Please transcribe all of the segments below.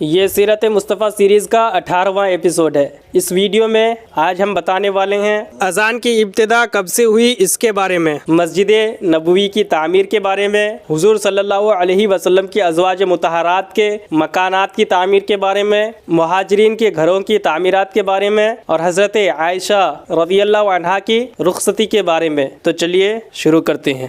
یہ سیرت مصطفیٰ سیریز کا 18واں ایپیسوڈ ہے۔ اس ویڈیو میں آج ہم بتانے والے ہیں اذان کی ابتدا کب سے ہوئی اس کے بارے میں، مسجد نبوی کی تعمیر کے بارے میں، حضور صلی اللہ علیہ وسلم کی ازواج مطہرات کے مکانات کی تعمیر کے بارے میں، مہاجرین کے گھروں کی تعمیرات کے بارے میں، اور حضرت عائشہ رضی اللہ عنہا کی رخصتی کے بارے میں۔ تو چلیے شروع کرتے ہیں۔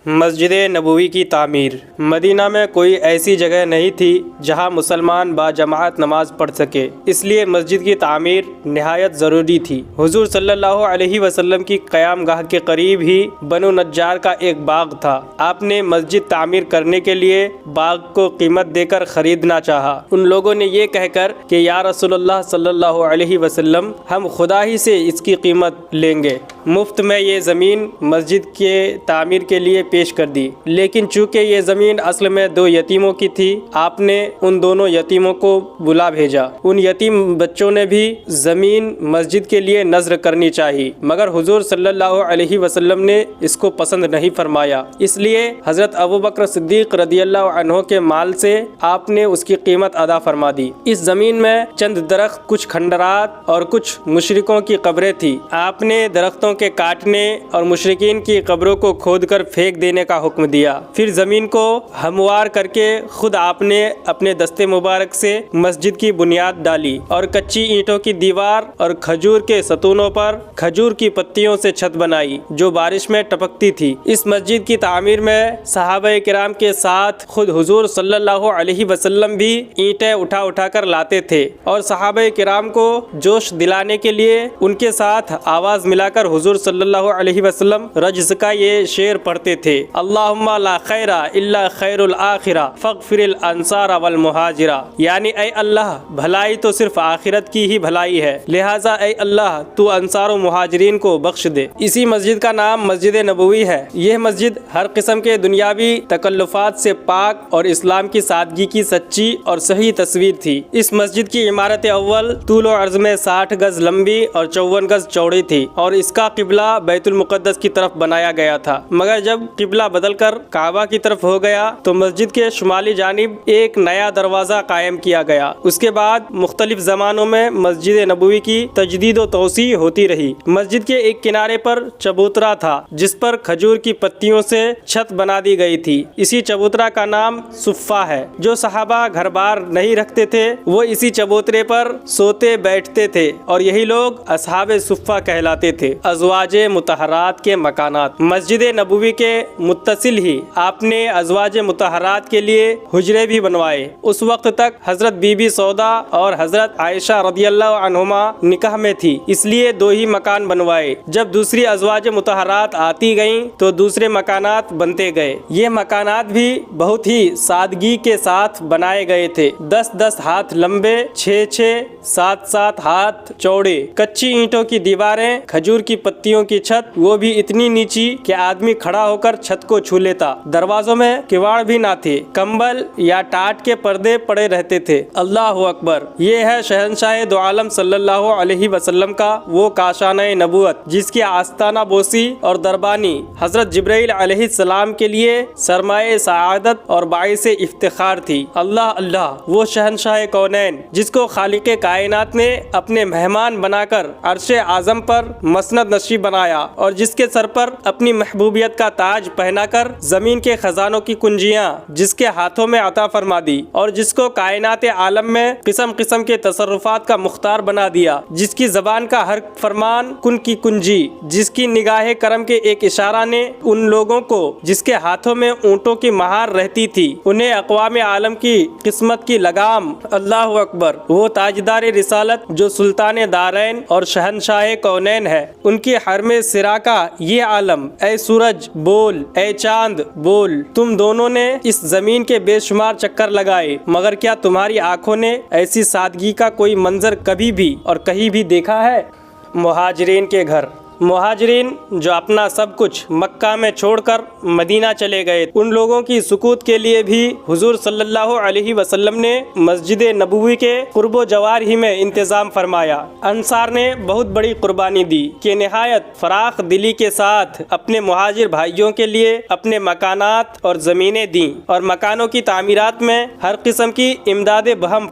مسجد نبوی کی تعمیر۔ مدینہ میں کوئی ایسی جگہ نہیں تھی جہاں مسلمان باجماعت نماز پڑھ سکے، اس لیے مسجد کی تعمیر نہایت ضروری تھی۔ حضور صلی اللہ علیہ وسلم کی قیام گاہ کے قریب ہی بنو نجار کا ایک باغ تھا۔ آپ نے مسجد تعمیر کرنے کے لیے باغ کو قیمت دے کر خریدنا چاہا۔ ان لوگوں نے یہ کہہ کر کہ یا رسول اللہ صلی اللہ علیہ وسلم، ہم خدا ہی سے اس کی قیمت لیں گے، مفت میں یہ زمین مسجد کے تعمیر کے لیے پیش کر دی۔ لیکن چونکہ یہ زمین اصل میں 2 یتیموں کی تھی، آپ نے ان دونوں یتیموں کو بلا بھیجا۔ ان یتیم بچوں نے بھی زمین مسجد کے لیے نذر کرنی چاہی، مگر حضور صلی اللہ علیہ وسلم نے اس کو پسند نہیں فرمایا۔ اس لیے حضرت ابوبکر صدیق رضی اللہ عنہ کے مال سے آپ نے اس کی قیمت ادا فرما دی۔ اس زمین میں چند درخت، کچھ کھنڈرات اور کچھ مشرکوں کی قبریں تھیں۔ آپ نے درختوں کے کاٹنے اور مشرکین کی قبروں کو کھود کر پھینک دینے کا حکم دیا۔ پھر زمین کو ہموار کر کے خود آپ نے اپنے دستے مبارک سے مسجد کی بنیاد ڈالی اور کچی اینٹوں کی دیوار اور کھجور کے ستونوں پر کھجور کی پتیوں سے چھت بنائی جو بارش میں ٹپکتی تھی۔ اس مسجد کی تعمیر میں صحابہ کرام کے ساتھ خود حضور صلی اللہ علیہ وسلم بھی اینٹیں اٹھا اٹھا کر لاتے تھے، اور صحابہ کرام کو جوش دلانے کے لیے ان کے ساتھ آواز ملا کر حضور صلی اللہ علیہ وسلم رجز کا یہ شعر پڑھتے تھے: اللہم لا خیر الا خیر الآخرہ فاغفر الانصار والمہاجرہ، یعنی اے اللہ، بھلائی تو صرف آخرت کی ہی بھلائی ہے، لہٰذا اے اللہ تو انصار و مہاجرین کو بخش دے۔ اسی مسجد کا نام مسجد نبوی ہے۔ یہ مسجد ہر قسم کے دنیاوی تکلفات سے پاک اور اسلام کی سادگی کی سچی اور صحیح تصویر تھی۔ اس مسجد کی عمارت اول طول و عرض میں 60 گز لمبی اور 54 گز چوڑی تھی، اور اس کا قبلہ بیت المقدس کی طرف بنایا گیا تھا، مگر جب قبلہ بدل کر کعبہ کی طرف ہو گیا تو مسجد کے شمالی جانب ایک نیا دروازہ قائم کیا گیا۔ اس کے بعد مختلف زمانوں میں مسجد نبوی کی تجدید و توسیع ہوتی رہی۔ مسجد کے ایک کنارے پر چبوترا تھا جس پر کھجور کی پتیوں سے چھت بنا دی گئی تھی۔ اسی چبوترا کا نام صفہ ہے۔ جو صحابہ گھر بار نہیں رکھتے تھے وہ اسی چبوترے پر سوتے بیٹھتے تھے، اور یہی لوگ اصحاب صفہ کہلاتے تھے۔ ازواج مطہرات کے مکانات۔ مسجد نبوی کے متصل ہی آپ نے ازواج مطہرات کے لیے حجرے بھی بنوائے۔ اس وقت تک حضرت بی بی سودا اور حضرت عائشہ رضی اللہ عنہما نکاح میں تھی، اس لیے 2 ہی مکان بنوائے۔ جب دوسری ازواج مطہرات آتی گئیں تو دوسرے مکانات بنتے گئے۔ یہ مکانات بھی بہت ہی سادگی کے ساتھ بنائے گئے تھے۔ 10-10 ہاتھ لمبے، 6-6، 7-7 ہاتھ چوڑے، کچی اینٹوں کی دیواریں، کھجور کی پتیوں کی چھت، وہ بھی اتنی نیچی کہ آدمی کھڑا ہو کر چھت کو چھو لیتا۔ دروازوں میں کواڑ بھی نہ تھے، کمبل یا ٹاٹ کے پردے پڑے رہتے تھے۔ اللہ اکبر! یہ ہے شہنشاہ دو عالم صلی اللہ علیہ وسلم کا وہ کاشانہ نبوت جس کی آستانہ بوسی اور دربانی حضرت جبرائیل علیہ السلام کے لیے سرمایہ سعادت اور باعث افتخار تھی۔ اللہ اللہ! وہ شہنشاہ کونین جس کو خالق کائنات نے اپنے مہمان بنا کر عرش اعظم پر مسند نشین بنایا، اور جس کے سر پر اپنی محبوبیت کا تاج پہنا کر زمین کے خزانوں کی کنجیاں جس کے ہاتھوں میں عطا فرما دی، اور جس کو کائنات عالم میں قسم قسم کے تصرفات کا مختار بنا دیا، جس کی زبان کا ہر فرمان کن کی کنجی، جس کی نگاہ کرم کے ایک اشارہ نے ان لوگوں کو جس کے ہاتھوں میں اونٹوں کی مہار رہتی تھی انہیں اقوام عالم کی قسمت کی لگام۔ اللہ اکبر! وہ تاجدار رسالت جو سلطان دارین اور شہنشاہ کونین ہے، ان کی حرم سرا کا یہ عالم، اے سورج بول، اے چاند بول، تم دونوں نے اس زمین کے بے شمار چکر لگائے، مگر کیا تمہاری آنکھوں نے ایسی سادگی کا کوئی منظر کبھی بھی اور کہیں بھی دیکھا ہے؟ مہاجرین کے گھر۔ مہاجرین جو اپنا سب کچھ مکہ میں چھوڑ کر مدینہ چلے گئے، ان لوگوں کی سکوت کے لیے بھی حضور صلی اللہ علیہ وسلم نے مسجد نبوی کے قرب و جوار ہی میں انتظام فرمایا۔ انصار نے بہت بڑی قربانی دی کہ نہایت فراخ دلی کے ساتھ اپنے مہاجر بھائیوں کے لیے اپنے مکانات اور زمینیں دیں اور مکانوں کی تعمیرات میں ہر قسم کی امداد بہم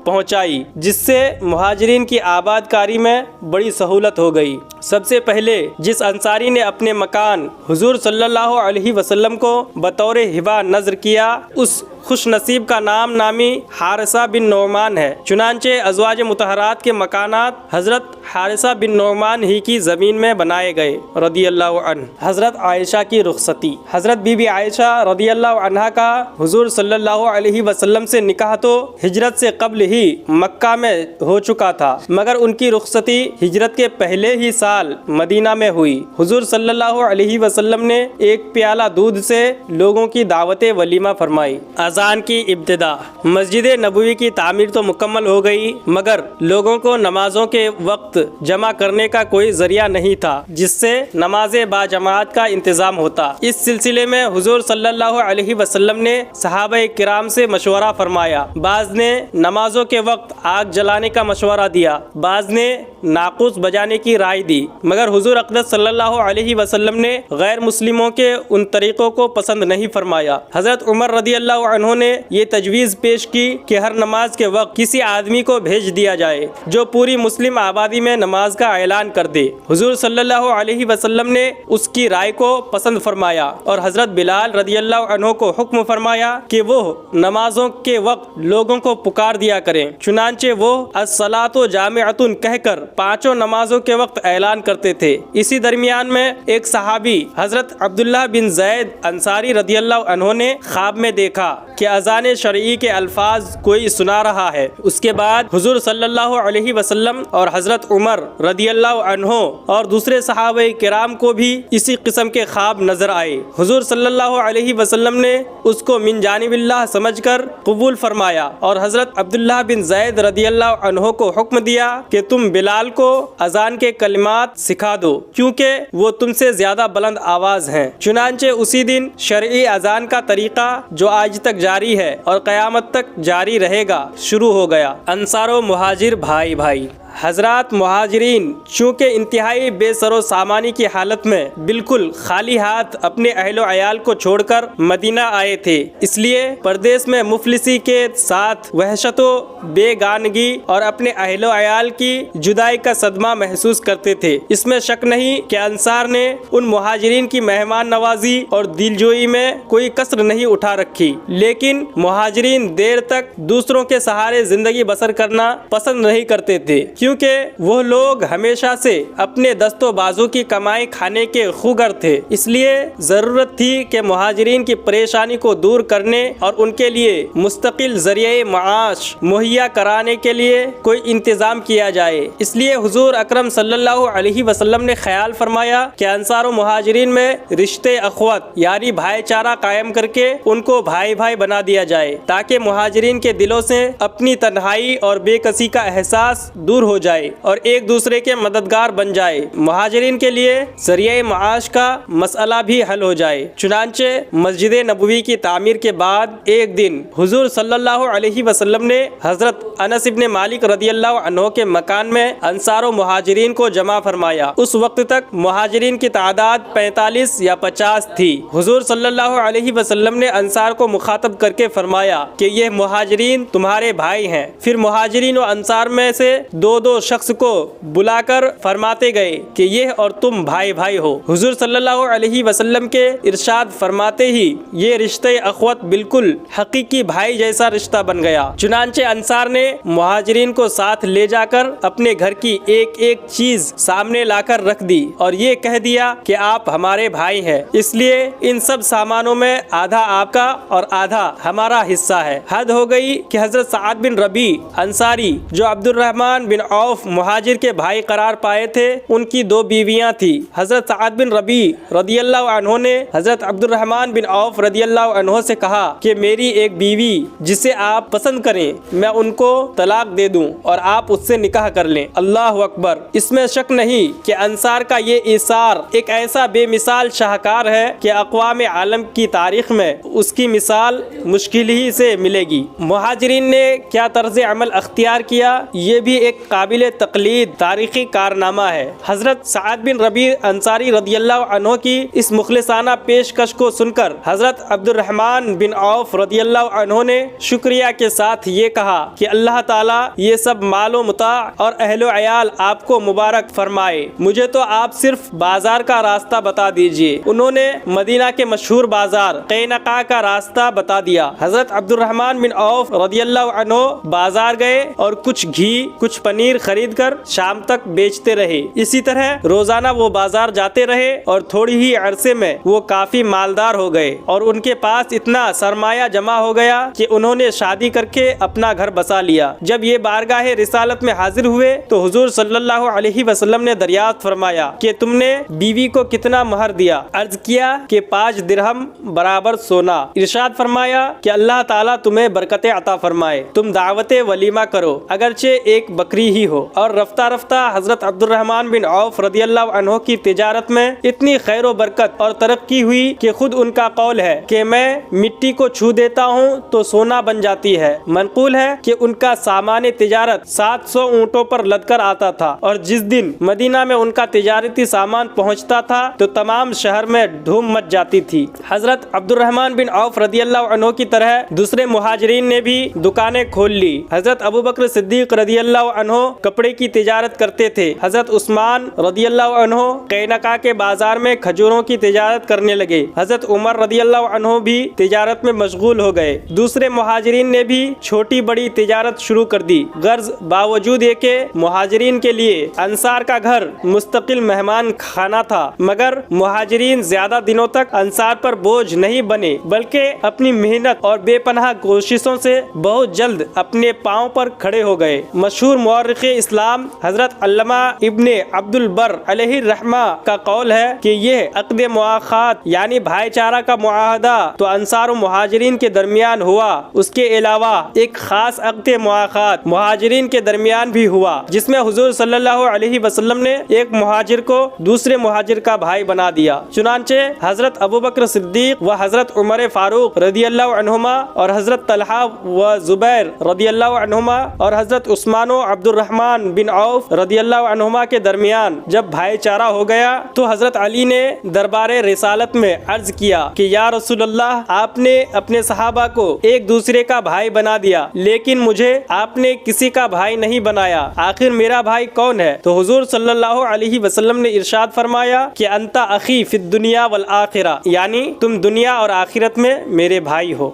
پہنچائی، جس سے مہاجرین کی آباد کاری میں بڑی سہولت ہو گئی۔ سب سے پہلے جس انصاری نے اپنے مکان حضور صلی اللہ علیہ وسلم کو بطور ہبہ نذر کیا، اس خوش نصیب کا نام نامی حارثہ بن نعمان ہے۔ چنانچہ ازواج مطہرات کے مکانات حضرت حارثہ بن نعمان ہی کی زمین میں بنائے گئے رضی اللہ عنہ۔ حضرت عائشہ کی رخصتی۔ حضرت بی بی عائشہ رضی اللہ عنہا کا حضور صلی اللہ علیہ وسلم سے نکاح تو ہجرت سے قبل ہی مکہ میں ہو چکا تھا، مگر ان کی رخصتی ہجرت کے پہلے ہی سال مدینہ میں ہوئی۔ حضور صلی اللہ علیہ وسلم نے ایک پیالہ دودھ سے لوگوں کی دعوت ولیمہ فرمائی۔ اذان کی ابتدا۔ مسجد نبوی کی تعمیر تو مکمل ہو گئی، مگر لوگوں کو نمازوں کے وقت جمع کرنے کا کوئی ذریعہ نہیں تھا جس سے نماز با جماعت کا انتظام ہوتا۔ اس سلسلے میں حضور صلی اللہ علیہ وسلم نے صحابہ کرام سے مشورہ فرمایا۔ بعض نے نمازوں کے وقت آگ جلانے کا مشورہ دیا، بعض نے ناقوس بجانے کی رائے دی، مگر حضور اقدس صلی اللہ علیہ وسلم نے غیر مسلموں کے ان طریقوں کو پسند نہیں فرمایا۔ حضرت عمر رضی اللہ عنہ نے یہ تجویز پیش کی کہ ہر نماز کے وقت کسی آدمی کو بھیج دیا جائے جو پوری مسلم آبادی میں نماز کا اعلان کر دے۔ حضور صلی اللہ علیہ وسلم نے اس کی رائے کو پسند فرمایا اور حضرت بلال رضی اللہ عنہ کو حکم فرمایا کہ وہ نمازوں کے وقت لوگوں کو پکار دیا کریں۔ چنانچہ وہ الصلاۃ جامعۃ کہہ کر پانچوں نمازوں کے وقت اعلان کرتے تھے۔ اسی درمیان میں ایک صحابی حضرت عبداللہ بن زید انصاری رضی اللہ عنہ نے خواب میں دیکھا کہ اذان شرعی کے الفاظ کوئی سنا رہا ہے۔ اس کے بعد حضور صلی اللہ علیہ وسلم اور حضرت عمر رضی اللہ عنہ اور دوسرے صحابہ کرام کو بھی اسی قسم کے خواب نظر آئے۔ حضور صلی اللہ علیہ وسلم نے اس کو من جانب اللہ سمجھ کر قبول فرمایا اور حضرت عبداللہ بن زید رضی اللہ عنہ کو حکم دیا کہ تم بلال کو اذان کے کلمات سکھا دو کیونکہ وہ تم سے زیادہ بلند آواز ہیں۔ چنانچہ اسی دن شرعی اذان کا طریقہ جو آج تک جاری ہے اور قیامت تک جاری رہے گا شروع ہو گیا۔ انصار و مہاجر بھائی بھائی۔ حضرات مہاجرین چونکہ انتہائی بے سر و سامانی کی حالت میں بالکل خالی ہاتھ اپنے اہل و عیال کو چھوڑ کر مدینہ آئے تھے، اس لیے پردیس میں مفلسی کے ساتھ وحشت و بے گانگی اور اپنے اہل و عیال کی جدائی کا صدمہ محسوس کرتے تھے۔ اس میں شک نہیں کہ انصار نے ان مہاجرین کی مہمان نوازی اور دلجوئی میں کوئی کسر نہیں اٹھا رکھی، لیکن مہاجرین دیر تک دوسروں کے سہارے زندگی بسر کرنا پسند نہیں کرتے تھے، کیونکہ وہ لوگ ہمیشہ سے اپنے دست و بازو کی کمائی کھانے کے خوگر تھے۔ اس لیے ضرورت تھی کہ مہاجرین کی پریشانی کو دور کرنے اور ان کے لیے مستقل ذریعہ معاش مہیا کرانے کے لیے کوئی انتظام کیا جائے۔ اس لیے حضور اکرم صلی اللہ علیہ وسلم نے خیال فرمایا کہ انصار و مہاجرین میں رشتے اخوت یعنی بھائی چارہ قائم کر کے ان کو بھائی بھائی بنا دیا جائے تاکہ مہاجرین کے دلوں سے اپنی تنہائی اور بے کسی کا احساس دور ہو جائے اور ایک دوسرے کے مددگار بن جائے، مہاجرین کے لیے ذریعہ معاش کا مسئلہ بھی حل ہو جائے۔ چنانچہ مسجد نبوی کی تعمیر کے بعد ایک دن حضور صلی اللہ علیہ وسلم نے حضرت انس بن مالک رضی اللہ عنہ کے مکان میں انصار و مہاجرین کو جمع فرمایا۔ اس وقت تک مہاجرین کی تعداد 45 یا 50 تھی۔ حضور صلی اللہ علیہ وسلم نے انصار کو مخاطب کر کے فرمایا کہ یہ مہاجرین تمہارے بھائی ہیں۔ پھر مہاجرین و انصار میں سے دو شخص کو بلا کر فرماتے گئے کہ یہ اور تم بھائی بھائی ہو۔ حضور صلی اللہ علیہ وسلم کے ارشاد فرماتے ہی یہ رشتہ اخوت بالکل حقیقی بھائی جیسا رشتہ بن گیا۔ چنانچہ انصار نے مہاجرین کو ساتھ لے جا کر اپنے گھر کی ایک ایک چیز سامنے لا کر رکھ دی اور یہ کہہ دیا کہ آپ ہمارے بھائی ہیں، اس لیے ان سب سامانوں میں آدھا آپ کا اور آدھا ہمارا حصہ ہے۔ حد ہو گئی کہ حضرت سعد بن ربیع انصاری جو عبد الرحمن بن عوف مہاجر کے بھائی قرار پائے تھے، ان کی 2 بیویاں تھیں۔ حضرت سعد بن ربیع رضی اللہ عنہ نے حضرت عبد الرحمن بن عوف رضی اللہ عنہ سے کہا کہ میری ایک بیوی جسے آپ پسند کریں میں ان کو طلاق دے دوں اور آپ اس سے نکاح کر لیں۔ اللہ اکبر! اس میں شک نہیں کہ انصار کا یہ ایثار ایک ایسا بے مثال شاہکار ہے کہ اقوام عالم کی تاریخ میں اس کی مثال مشکل ہی سے ملے گی۔ مہاجرین نے کیا طرز عمل اختیار کیا، یہ بھی ایک قابل تقلید تاریخی کارنامہ ہے۔ حضرت سعد بن ربیع انصاری رضی اللہ عنہ کی اس مخلصانہ پیشکش کو سن کر حضرت عبد الرحمن بن عوف رضی اللہ عنہ نے شکریہ کے ساتھ یہ کہا کہ اللہ تعالیٰ یہ سب مال و متاع اور اہل و عیال آپ کو مبارک فرمائے، مجھے تو آپ صرف بازار کا راستہ بتا دیجئے۔ انہوں نے مدینہ کے مشہور بازار قینقاع کا راستہ بتا دیا۔ حضرت عبد الرحمن بن عوف رضی اللہ عنہ بازار گئے اور کچھ گھی کچھ پنیر خرید کر شام تک بیچتے رہے۔ اسی طرح روزانہ وہ بازار جاتے رہے اور تھوڑی ہی عرصے میں وہ کافی مالدار ہو گئے اور ان کے پاس اتنا سرمایہ جمع ہو گیا کہ انہوں نے شادی کر کے اپنا گھر بسا لیا۔ جب یہ بارگاہ رسالت میں حاضر ہوئے تو حضور صلی اللہ علیہ وسلم نے دریافت فرمایا کہ تم نے بیوی کو کتنا مہر دیا؟ عرض کیا کہ 5 درہم برابر سونا۔ ارشاد فرمایا کہ اللہ تعالیٰ تمہیں برکت عطا فرمائے، تم دعوت ولیمہ کرو اگرچہ ایک بکری ہی ہو۔ اور رفتہ رفتہ حضرت عبد الرحمن بن عوف رضی اللہ عنہ کی تجارت میں اتنی خیر و برکت اور ترقی ہوئی کہ خود ان کا قول ہے کہ میں مٹی کو چھو دیتا ہوں تو سونا بن جاتی ہے۔ منقول ہے کہ ان کا سامان تجارت 700 اونٹوں پر لد کر آتا تھا، اور جس دن مدینہ میں ان کا تجارتی سامان پہنچتا تھا تو تمام شہر میں دھوم مچ جاتی تھی۔ حضرت عبد الرحمن بن عوف رضی اللہ عنہ کی طرح دوسرے مہاجرین نے بھی دکانیں کھول لی۔ حضرت ابو بکر صدیق رضی اللہ عنہ کپڑے کی تجارت کرتے تھے۔ حضرت عثمان رضی اللہ عنہ قینقاع کے بازار میں کھجوروں کی تجارت کرنے لگے۔ حضرت عمر رضی اللہ عنہ بھی تجارت میں مشغول ہو گئے۔ دوسرے مہاجرین نے بھی چھوٹی بڑی تجارت شروع کر دی۔ غرض باوجود یہ کہ مہاجرین کے لیے انصار کا گھر مستقل مہمان خانہ تھا، مگر مہاجرین زیادہ دنوں تک انصار پر بوجھ نہیں بنے، بلکہ اپنی محنت اور بے پناہ کوششوں سے بہت جلد اپنے پاؤں پر کھڑے ہو گئے۔ مشہور مورخ اسلام حضرت علامہ ابن عبد البر علیہ الرحمہ کا قول ہے کہ یہ عقد مواخات یعنی بھائی چارہ کا معاہدہ تو انصار و مہاجرین کے درمیان ہوا، اس کے علاوہ ایک خاص عقد مواخات مہاجرین کے درمیان بھی ہوا، جس میں حضور صلی اللہ علیہ وسلم نے ایک مہاجر کو دوسرے مہاجر کا بھائی بنا دیا۔ چنانچہ حضرت ابو بکر صدیق و حضرت عمر فاروق رضی اللہ عنہما اور حضرت طلحہ و زبیر رضی اللہ عنہما اور حضرت عثمان و عبد الرحمن بن عوف رضی اللہ عنہما کے درمیان جب بھائی چارہ ہو گیا تو حضرت علی نے دربار رسالت میں عرض کیا کہ یا رسول اللہ، آپ نے اپنے صحابہ کو ایک دوسرے کا بھائی بنا دیا، لیکن مجھے آپ نے کسی کا بھائی نہیں بنایا، آخر میرا بھائی کون ہے؟ تو حضور صلی اللہ علیہ وسلم نے ارشاد فرمایا کہ انت اخی فی الدنیا والآخرہ، یعنی تم دنیا اور آخرت میں میرے بھائی ہو۔